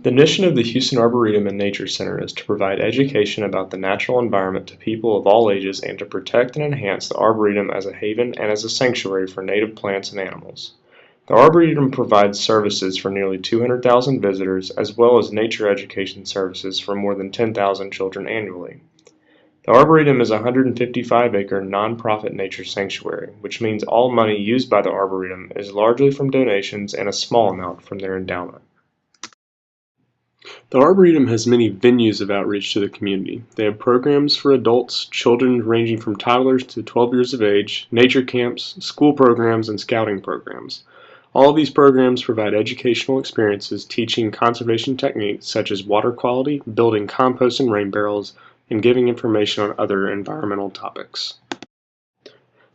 The mission of the Houston Arboretum and Nature Center is to provide education about the natural environment to people of all ages and to protect and enhance the Arboretum as a haven and as a sanctuary for native plants and animals. The Arboretum provides services for nearly 200,000 visitors as well as nature education services for more than 10,000 children annually. The Arboretum is a 155-acre nonprofit nature sanctuary, which means all money used by the Arboretum is largely from donations and a small amount from their endowment. The Arboretum has many venues of outreach to the community. They have programs for adults, children ranging from toddlers to 12 years of age, nature camps, school programs, and scouting programs. All of these programs provide educational experiences teaching conservation techniques such as water quality, building compost and rain barrels, and giving information on other environmental topics.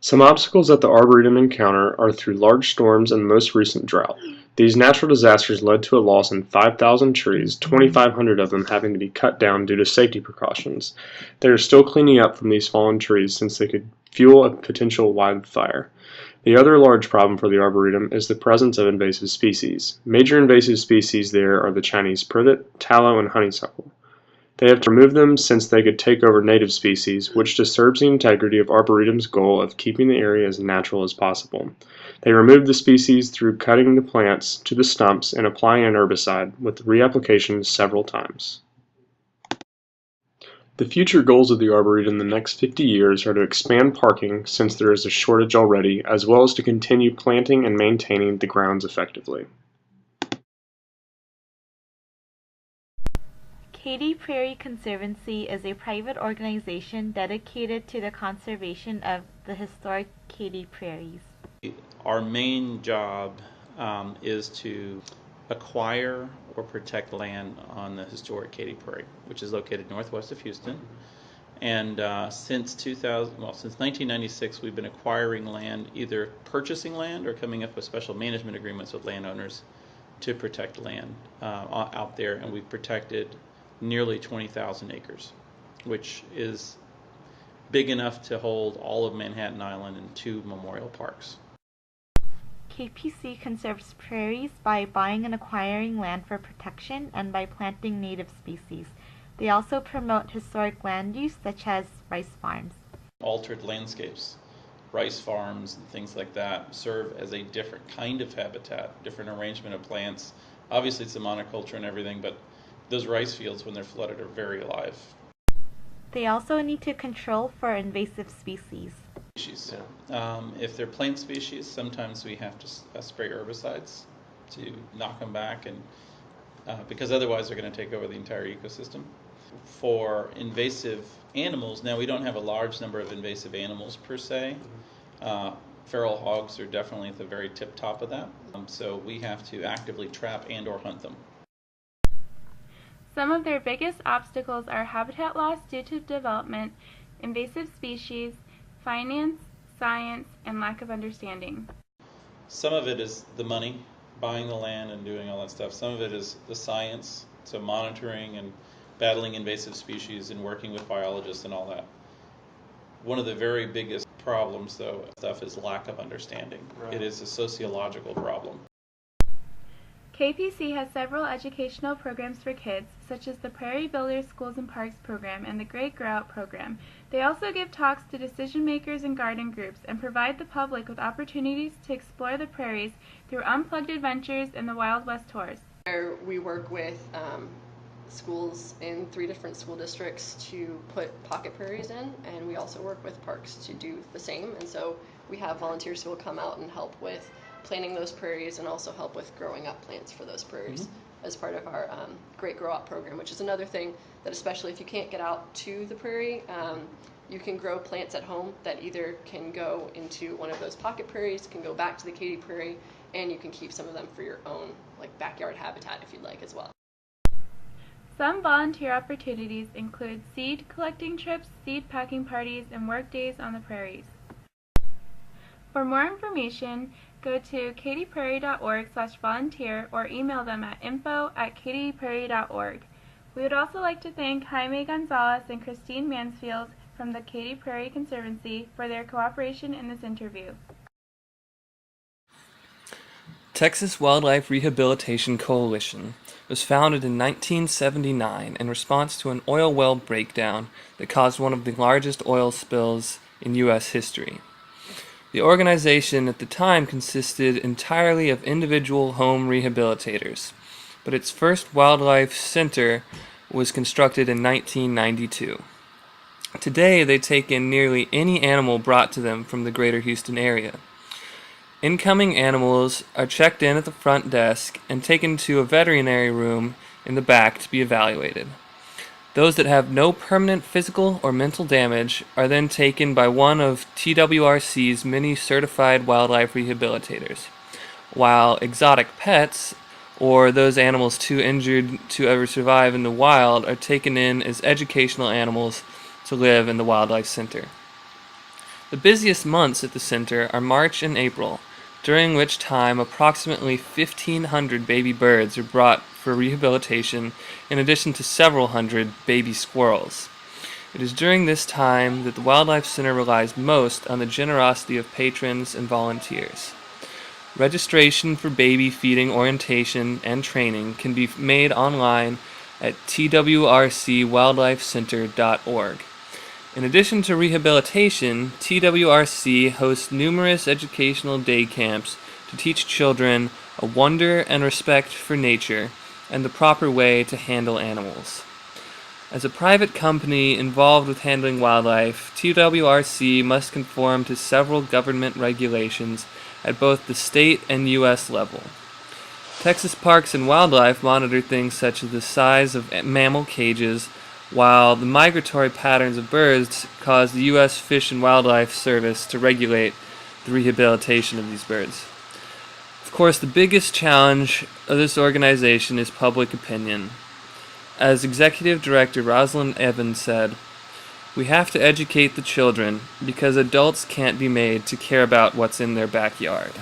Some obstacles that the Arboretum encounter are through large storms and the most recent drought. These natural disasters led to a loss in 5,000 trees, 2,500 of them having to be cut down due to safety precautions. They are still cleaning up from these fallen trees since they could fuel a potential wildfire. The other large problem for the Arboretum is the presence of invasive species. Major invasive species there are the Chinese privet, tallow, and honeysuckle. They have to remove them since they could take over native species, which disturbs the integrity of Arboretum's goal of keeping the area as natural as possible. They remove the species through cutting the plants to the stumps and applying an herbicide, with reapplication several times. The future goals of the Arboretum in the next 50 years are to expand parking, since there is a shortage already, as well as to continue planting and maintaining the grounds effectively. Katy Prairie Conservancy is a private organization dedicated to the conservation of the historic Katy Prairies. Our main job is to acquire or protect land on the historic Katy Prairie, which is located northwest of Houston. And since 1996, we've been acquiring land, either purchasing land or coming up with special management agreements with landowners to protect land out there. And we've protected nearly 20,000 acres, which is big enough to hold all of Manhattan Island and 2 memorial parks. KPC conserves prairies by buying and acquiring land for protection and by planting native species. They also promote historic land use such as rice farms. Altered landscapes, rice farms and things like that serve as a different kind of habitat, different arrangement of plants. Obviously it's a monoculture and everything, but those rice fields when they're flooded are very alive. They also need to control for invasive species. If they're plant species, sometimes we have to spray herbicides to knock them back, and because otherwise they're going to take over the entire ecosystem. For invasive animals, now we don't have a large number of invasive animals per se. Feral hogs are definitely at the very tip top of that, so we have to actively trap and or hunt them. Some of their biggest obstacles are habitat loss due to development, invasive species, finance, science, and lack of understanding. Some of it is the money, buying the land and doing all that stuff. Some of it is the science, so monitoring and battling invasive species and working with biologists and all that. One of the very biggest problems, though, is lack of understanding. Right. It is a sociological problem. KPC has several educational programs for kids, such as the Prairie Builders Schools and Parks program and the Great Grow Out program. They also give talks to decision makers and garden groups and provide the public with opportunities to explore the prairies through unplugged adventures and the Wild West tours. We work with schools in 3 different school districts to put pocket prairies in, and we also work with parks to do the same. And so we have volunteers who will come out and help with planting those prairies and also help with growing up plants for those prairies as part of our Great Grow Out program, which is another thing that, especially if you can't get out to the prairie, you can grow plants at home that either can go into one of those pocket prairies, can go back to the Katy Prairie, and you can keep some of them for your own backyard habitat if you'd like as well. Some volunteer opportunities include seed collecting trips, seed packing parties, and work days on the prairies. For more information, go to katyprairie.org/volunteer or email them at info@katyprairie.org. We would also like to thank Jaime Gonzalez and Christine Mansfield from the Katy Prairie Conservancy for their cooperation in this interview. Texas Wildlife Rehabilitation Coalition was founded in 1979 in response to an oil well breakdown that caused one of the largest oil spills in U.S. history. The organization at the time consisted entirely of individual home rehabilitators, but its first wildlife center was constructed in 1992. Today, they take in nearly any animal brought to them from the greater Houston area. Incoming animals are checked in at the front desk and taken to a veterinary room in the back to be evaluated. Those that have no permanent physical or mental damage are then taken by one of TWRC's many certified wildlife rehabilitators, while exotic pets, or those animals too injured to ever survive in the wild, are taken in as educational animals to live in the Wildlife Center. The busiest months at the center are March and April, during which time approximately 1,500 baby birds are brought for rehabilitation, in addition to several hundred baby squirrels. It is during this time that the Wildlife Center relies most on the generosity of patrons and volunteers. Registration for baby feeding orientation and training can be made online at twrcwildlifecenter.org. In addition to rehabilitation, TWRC hosts numerous educational day camps to teach children a wonder and respect for nature and the proper way to handle animals. As a private company involved with handling wildlife, TWRC must conform to several government regulations at both the state and U.S. level. Texas Parks and Wildlife monitor things such as the size of mammal cages, while the migratory patterns of birds cause the U.S. Fish and Wildlife Service to regulate the rehabilitation of these birds. Of course, the biggest challenge of this organization is public opinion. As Executive Director Rosalind Evans said, "We have to educate the children because adults can't be made to care about what's in their backyard."